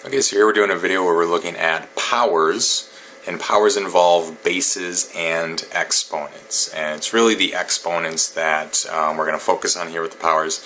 Okay, so here we're doing a video where we're looking at powers, and powers involve bases and exponents. And it's really the exponents that we're going to focus on here with the powers.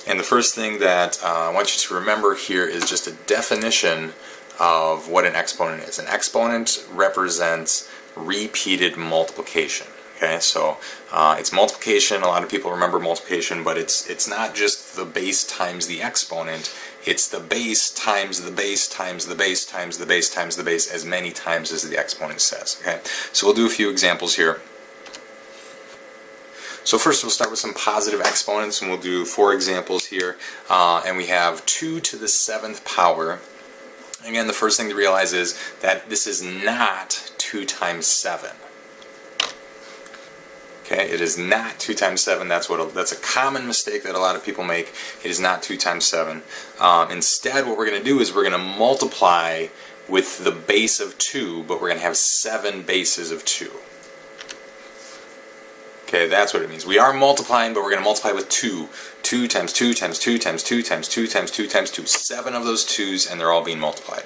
And the first thing that I want you to remember here is just a definition of what an exponent is. An exponent represents repeated multiplication. Okay, so it's multiplication. A lot of people remember multiplication, but it's not just the base times the exponent. It's the base times the base times the base times the base times the base as many times as the exponent says. Okay, so we'll do a few examples here. So first we'll start with some positive exponents, and we'll do 4 examples here. And we have 2 to the 7th power. Again, the first thing to realize is that this is not 2 times 7. Okay, it is not 2 times 7. That's a common mistake that a lot of people make. It is not 2 times 7. Instead, what we're going to do is we're going to multiply with the base of 2, but we're going to have 7 bases of 2. Okay, that's what it means. We are multiplying, but we're going to multiply with 2. 2 times 2 times 2 times 2 times 2 times 2 times 2. 7 of those 2's, and they're all being multiplied.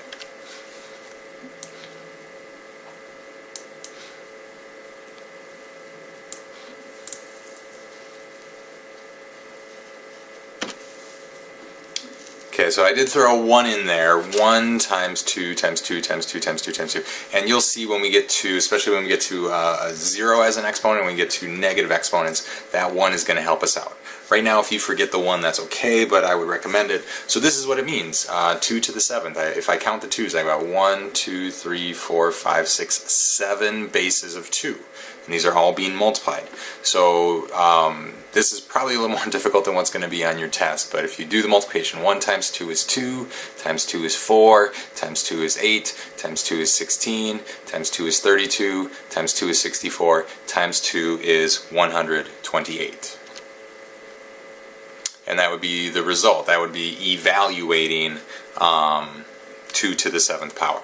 Okay, so I did throw a 1 in there. 1 times 2 times 2 times 2 times 2 times 2. And you'll see when we get to, especially when we get to a 0 as an exponent, when we get to negative exponents, that 1 is going to help us out. Right now, if you forget the 1, that's okay, but I would recommend it. So this is what it means, 2 to the 7th. If I count the 2's, I got 1, 2, 3, 4, 5, 6, 7 bases of 2. And these are all being multiplied. So this is probably a little more difficult than what's going to be on your test, but if you do the multiplication, 1 times 2 is 2, times 2 is 4, times 2 is 8, times 2 is 16, times 2 is 32, times 2 is 64, times 2 is 128. And that would be the result. That would be evaluating 2 to the 7th power.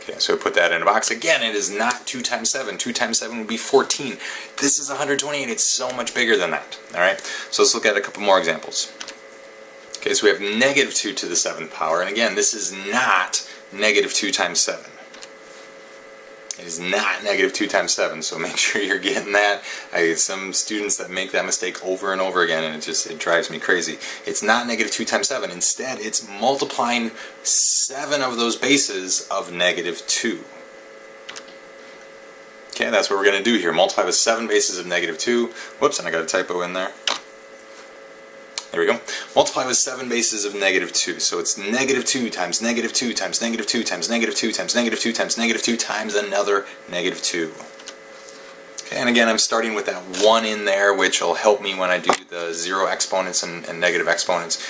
Okay, so put that in a box. Again, it is not 2 times 7. 2 times 7 would be 14. This is 128. It's so much bigger than that. All right, so let's look at a couple more examples. Okay, so we have negative 2 to the 7th power. And again, this is not negative 2 times 7. It is not negative 2 times 7, so make sure you're getting that. I get some students that make that mistake over and over again, and it drives me crazy. It's not negative 2 times 7. Instead, it's multiplying 7 of those bases of negative 2. Okay, that's what we're going to do here. Multiply with 7 bases of negative 2. Whoops, and I got a typo in there. There we go. Multiply with 7 bases of negative 2. So it's negative 2 times negative 2 times negative 2 times negative 2 times negative 2 times negative 2 times another negative 2. Okay, and again, I'm starting with that 1 in there, which will help me when I do the 0 exponents and negative exponents.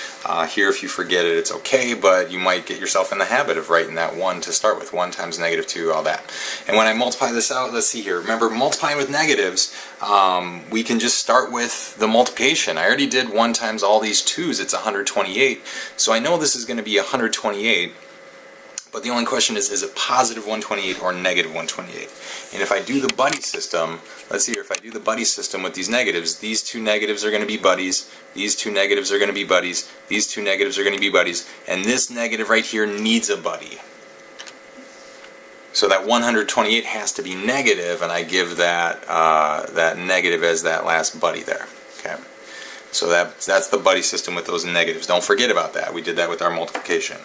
Here, if you forget it, it's okay, but you might get yourself in the habit of writing that 1 to start with. 1 times negative 2, all that. And when I multiply this out, let's see here. Remember, multiplying with negatives, we can just start with the multiplication. I already did 1 times all these 2's. It's 128. So I know this is going to be 128. But the only question is it positive 128 or negative 128? And if I do the buddy system, let's see here, if I do the buddy system with these negatives, these 2 negatives are going to be buddies, these 2 negatives are going to be buddies, these 2 negatives are going to be buddies, and this negative right here needs a buddy. So that 128 has to be negative, and I give that, that negative as that last buddy there. Okay. So that's the buddy system with those negatives. Don't forget about that. We did that with our multiplication.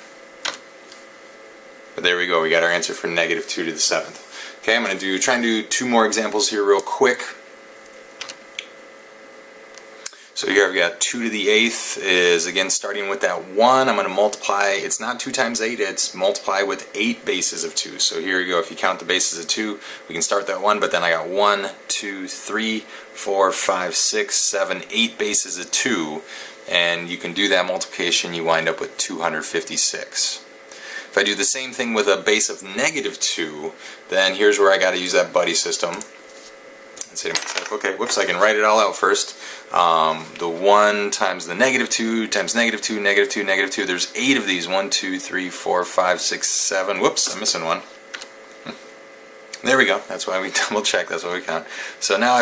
But there we go, we got our answer for negative 2 to the 7th. Okay, I'm going to try and do 2 more examples here real quick. So here I've got 2 to the 8th is, again, starting with that 1. I'm going to multiply, it's not 2 times 8, it's multiply with 8 bases of 2. So here you go, if you count the bases of 2, we can start that 1, but then I got 1, 2, 3, 4, 5, 6, 7, 8 bases of 2. And you can do that multiplication, you wind up with 256. If I do the same thing with a base of negative 2, then here's where I got to use that buddy system. And say to myself, okay, whoops, I can write it all out first. The 1 times the negative 2 times negative 2, negative 2, negative 2. There's 8 of these. 1, 2, 3, 4, 5, 6, 7. Whoops, I'm missing one. There we go. That's why we double check. That's why we count. So now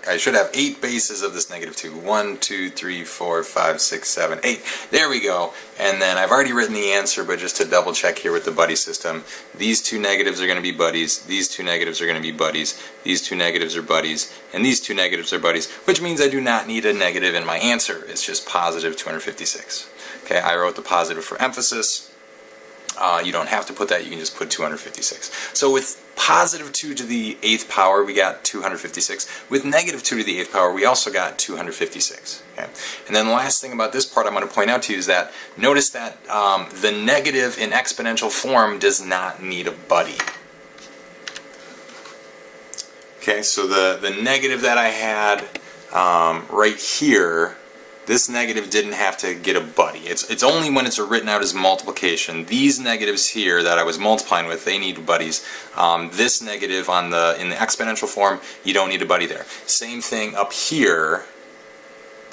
I should have 8 bases of this negative 2. 1, 2, 3, 4, 5, 6, 7, 8. There we go. And then I've already written the answer, but just to double check here with the buddy system, these 2 negatives are going to be buddies, these 2 negatives are going to be buddies, these 2 negatives are buddies, and these 2 negatives are buddies, which means I do not need a negative in my answer. It's just positive 256. Okay, I wrote the positive for emphasis. You don't have to put that, you can just put 256. So with positive 2 to the 8th power, we got 256. With negative 2 to the 8th power, we also got 256. Okay? And then the last thing about this part I'm going to point out to you is that notice that the negative in exponential form does not need a buddy. Okay, so the negative that I had right here, this negative didn't have to get a buddy. It's only when it's written out as multiplication. These negatives here that I was multiplying with, they need buddies. This negative in the exponential form, you don't need a buddy there. Same thing up here.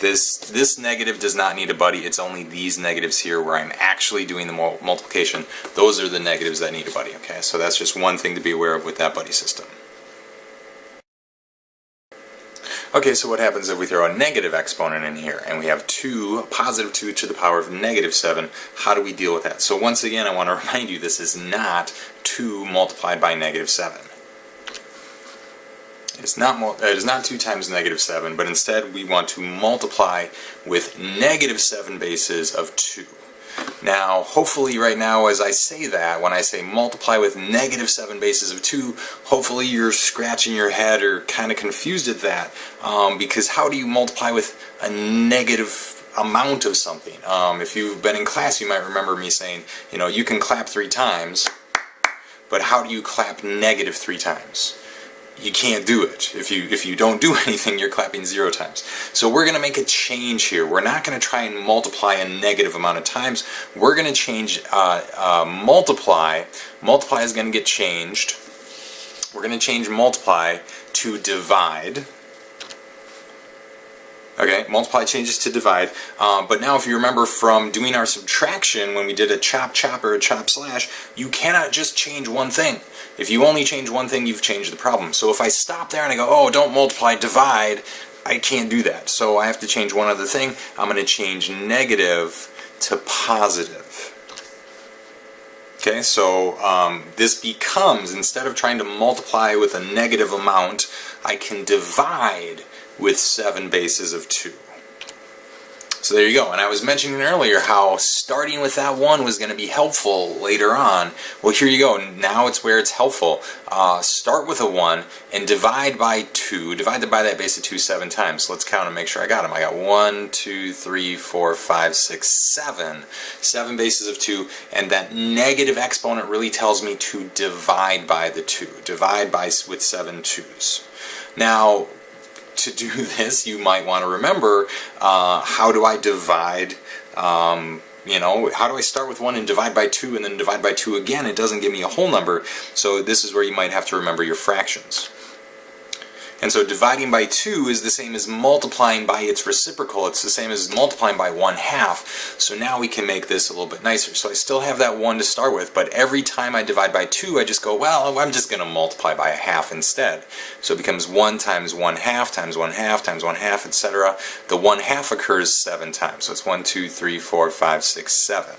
This negative does not need a buddy. It's only these negatives here where I'm actually doing the multiplication. Those are the negatives that need a buddy. Okay, so that's just one thing to be aware of with that buddy system. Okay, so what happens if we throw a negative exponent in here and we have positive 2 to the power of negative 7? How do we deal with that? So once again, I want to remind you this is not 2 multiplied by negative 7. It is not 2 times negative 7, but instead we want to multiply with negative 7 bases of 2. Now, hopefully right now as I say that, when I say multiply with negative 7 bases of 2, hopefully you're scratching your head or kind of confused at that, because how do you multiply with a negative amount of something? If you've been in class, you might remember me saying, you know, you can clap 3 times, but how do you clap negative 3 times? You can't do it. If you don't do anything, you're clapping 0 times. So we're going to make a change here. We're not going to try and multiply a negative amount of times. We're going to change multiply. Multiply is going to get changed. We're going to change multiply to divide. Okay, multiply changes to divide, but now if you remember from doing our subtraction when we did a chop or a chop slash, you cannot just change one thing. If you only change one thing, you've changed the problem. So if I stop there and I go, oh, don't multiply, divide, I can't do that. So I have to change one other thing. I'm going to change negative to positive. Okay, so this becomes, instead of trying to multiply with a negative amount, I can divide with 7 bases of 2. So there you go. And I was mentioning earlier how starting with that 1 was going to be helpful later on. Well, here you go. Now it's where it's helpful. Start with a 1 and divide by 2. Divide by that base of 2 7 times. So let's count and make sure I got them. I got 1, 2, 3, 4, 5, 6, 7. 7 bases of 2. And that negative exponent really tells me to divide by the 2. Divide by with 7 2's. Now, to do this, you might want to remember, how do I divide, you know, how do I start with 1 and divide by 2 and then divide by 2 again? It doesn't give me a whole number, so this is where you might have to remember your fractions. And so dividing by 2 is the same as multiplying by its reciprocal. It's the same as multiplying by 1/2. So now we can make this a little bit nicer. So I still have that 1 to start with, but every time I divide by 2, I just go, well, I'm just going to multiply by 1/2 instead. So it becomes 1 times 1/2 times 1/2 times 1/2, etc. The 1/2 occurs 7 times. So it's 1, 2, 3, 4, 5, 6, 7.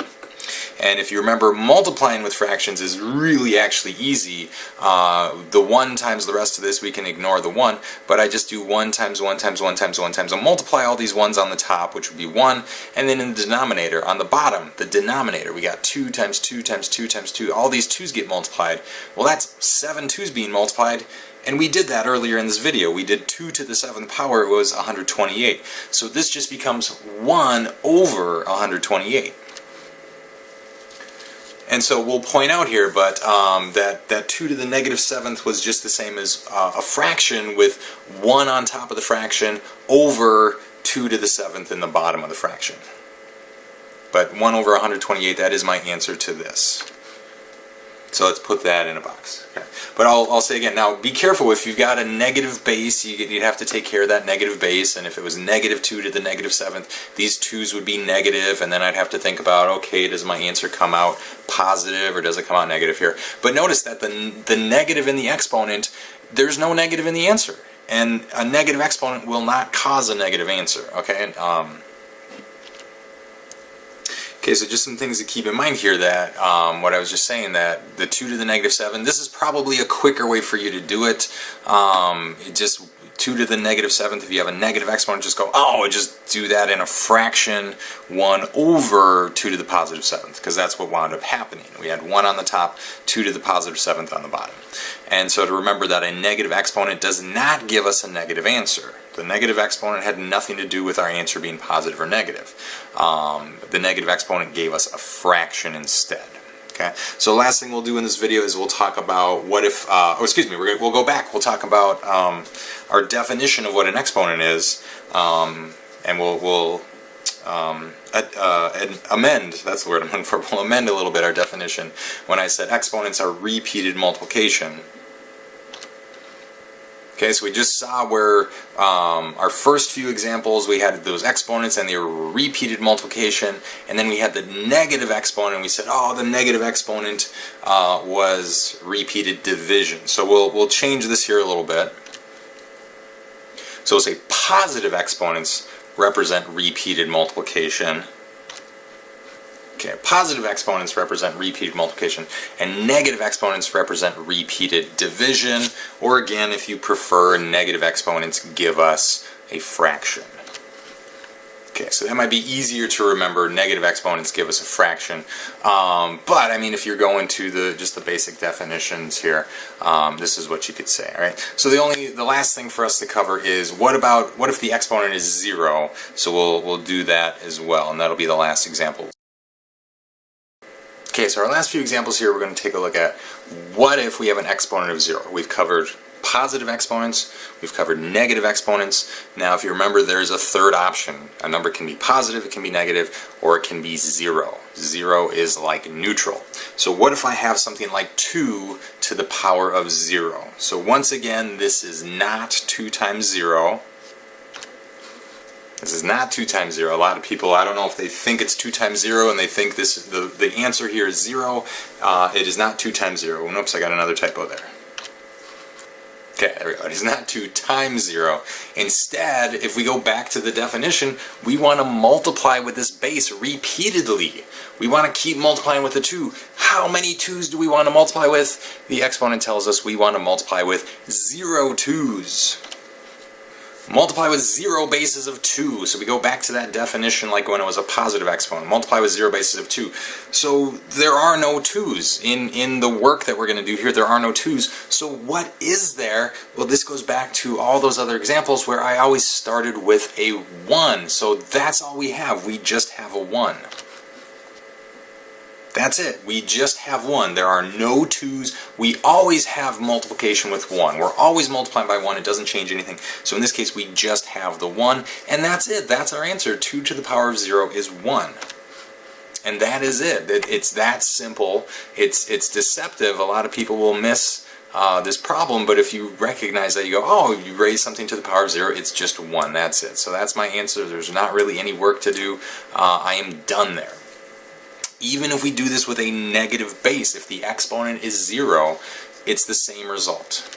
And if you remember, multiplying with fractions is really actually easy. The 1 times the rest of this, we can ignore the 1, but I just do 1 times 1 times 1 times 1 times. I'll multiply all these 1's on the top, which would be 1, and then in the denominator, on the bottom, the denominator, we got 2 times 2 times 2 times 2. All these 2's get multiplied. Well, that's 7 2's being multiplied. And we did that earlier in this video. We did 2 to the 7th power, it was 128. So this just becomes 1 over 128. And so we'll point out here, but that 2 to the negative 7th was just the same as a fraction with 1 on top of the fraction over 2 to the 7th in the bottom of the fraction. But 1 over 128, that is my answer to this. So So let's put that in a box. Okay. But I'll say again, now be careful. If you've got a negative base, you'd have to take care of that negative base. And if it was negative 2 to the negative 7th, these 2's would be negative, and then I'd have to think about, okay, does my answer come out positive or does it come out negative here? But notice that the negative in the exponent, there's no negative in the answer. And a negative exponent will not cause a negative answer, okay? Okay, so just some things to keep in mind here that what I was just saying, that the 2 to the negative 7, this is probably a quicker way for you to do it. Just 2 to the negative 7th, if you have a negative exponent, just go, oh, just do that in a fraction, 1 over 2 to the positive 7th, because that's what wound up happening. We had 1 on the top, 2 to the positive 7th on the bottom. And so to remember that a negative exponent does not give us a negative answer. The negative exponent had nothing to do with our answer being positive or negative. The negative exponent gave us a fraction instead. Okay. So the last thing we'll do in this video is we'll talk about what if, we'll go back. We'll talk about our definition of what an exponent is, and we'll amend, that's the word I'm looking for, we'll amend a little bit our definition when I said exponents are repeated multiplication. Okay, so we just saw where our first few examples, we had those exponents and they were repeated multiplication, and then we had the negative exponent, and we said, oh, the negative exponent was repeated division. So we'll change this here a little bit. So we'll say positive exponents represent repeated multiplication. Okay, positive exponents represent repeated multiplication, and negative exponents represent repeated division, or again, if you prefer, negative exponents give us a fraction. Okay, so that might be easier to remember. Negative exponents give us a fraction, but I mean, if you're going to just the basic definitions here, this is what you could say. All right. So the last thing for us to cover is what if the exponent is 0? So we'll do that as well, and that'll be the last example. Okay, so our last few examples here, we're going to take a look at what if we have an exponent of 0. We've covered positive exponents, we've covered negative exponents. Now, if you remember, there's a third option. A number can be positive, it can be negative, or it can be 0. 0 is like neutral. So what if I have something like 2 to the power of 0? So once again, this is not 2 times 0. This is not 2 times 0. A lot of people, I don't know if they think it's 2 times 0 and they think the answer here is 0. It is not 2 times 0. And oops, I got another typo there. Okay, there we go. It is not 2 times 0. Instead, if we go back to the definition, we want to multiply with this base repeatedly. We want to keep multiplying with the 2. How many 2's do we want to multiply with? The exponent tells us we want to multiply with 0 2's. Multiply with 0 bases of 2. So we go back to that definition like when it was a positive exponent. Multiply with 0 bases of 2. So there are no 2's. In the work that we're going to do here, there are no 2's. So what is there? Well, this goes back to all those other examples where I always started with a 1. So that's all we have. We just have a 1. That's it. We just have 1. There are no 2's. We always have multiplication with 1. We're always multiplying by 1. It doesn't change anything. So in this case, we just have the 1. And that's it. That's our answer. 2 to the power of 0 is 1. And that is it. It's that simple. It's deceptive. A lot of people will miss this problem, but if you recognize that, you go, oh, you raise something to the power of 0, it's just 1. That's it. So that's my answer. There's not really any work to do. I am done there. Even if we do this with a negative base, if the exponent is 0, it's the same result.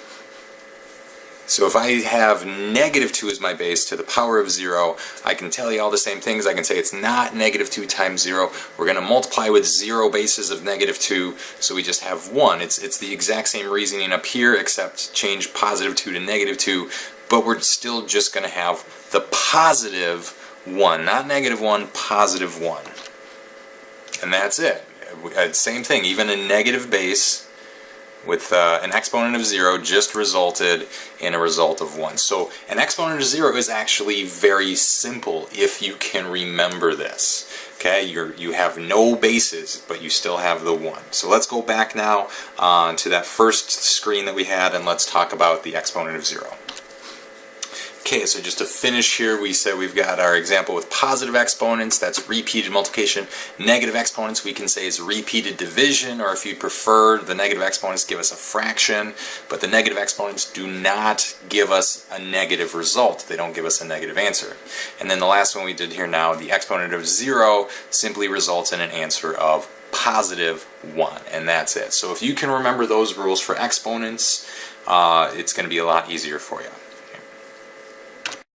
So if I have negative 2 as my base to the power of 0, I can tell you all the same things. I can say it's not negative 2 times 0. We're going to multiply with 0 bases of negative 2, so we just have 1. It's the exact same reasoning up here, except change positive 2 to negative 2, but we're still just going to have the positive 1, not negative 1, positive 1. And that's it. Same thing, even a negative base with an exponent of 0 just resulted in a result of 1. So an exponent of 0 is actually very simple if you can remember this. Okay, you have no bases, but you still have the 1. So let's go back now to that first screen that we had, and let's talk about the exponent of 0. Okay, so just to finish here, we said we've got our example with positive exponents, that's repeated multiplication. Negative exponents we can say is repeated division, or if you prefer, the negative exponents give us a fraction, but the negative exponents do not give us a negative result. They don't give us a negative answer. And then the last one we did here now, the exponent of 0 simply results in an answer of positive 1, and that's it. So if you can remember those rules for exponents, it's going to be a lot easier for you.